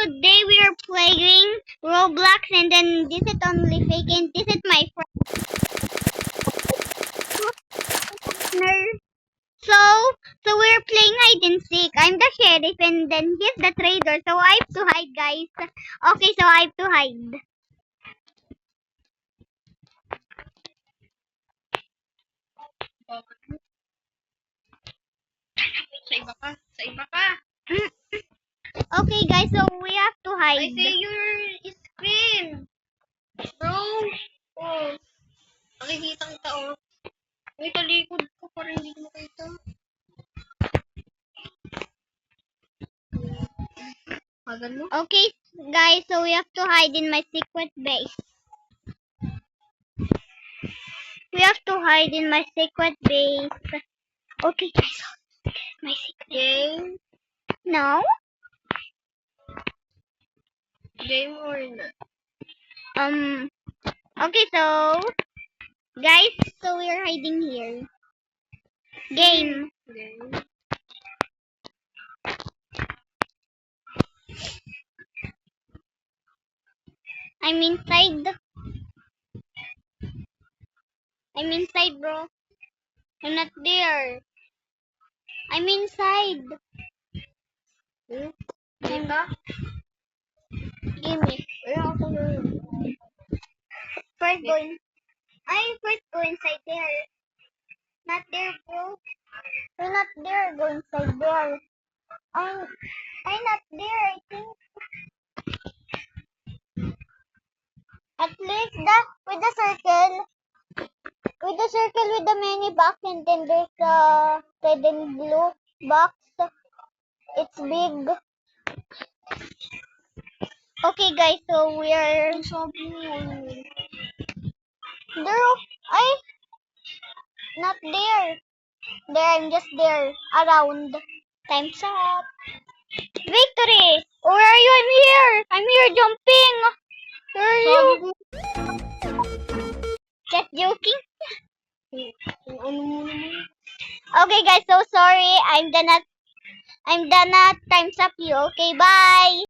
today we are playing Roblox, and then this is only fake, and this is my friend. So we're playing hide and seek. I'm the sheriff, and then he's the trader. So I have to hide, guys. Okay, so I have to hide. Sa iba ka. Sa iba ka. Okay, guys, so we have to hide. I see your screen. Bro. Oh. Nakikita kita, oh. Uy, talikod ko para hindi ko makita. Hagan mo? Okay, guys, so we have to hide in my secret base. We have to hide in my secret base. Okay, guys, my secret Game? No? Game or not? Okay, so, guys, so we're hiding here. Game. Game. I'm inside. I'm inside, bro. I'm not there. I'm inside. Kita? Give me. Ayun ako na. First go inside there. Not there, bro. You're not there. Go inside there. I'm not there, I think. At least with the circle. With the circle with the many box, and then there's a red and blue box. It's big. Okay, guys, so we're there. Not there. There, I'm just there. Around. Time's up. Victory! Where are you? I'm here! I'm here jumping! Where are you? Just joking? Okay, guys, so sorry. I'm gonna time's up you. Okay, bye!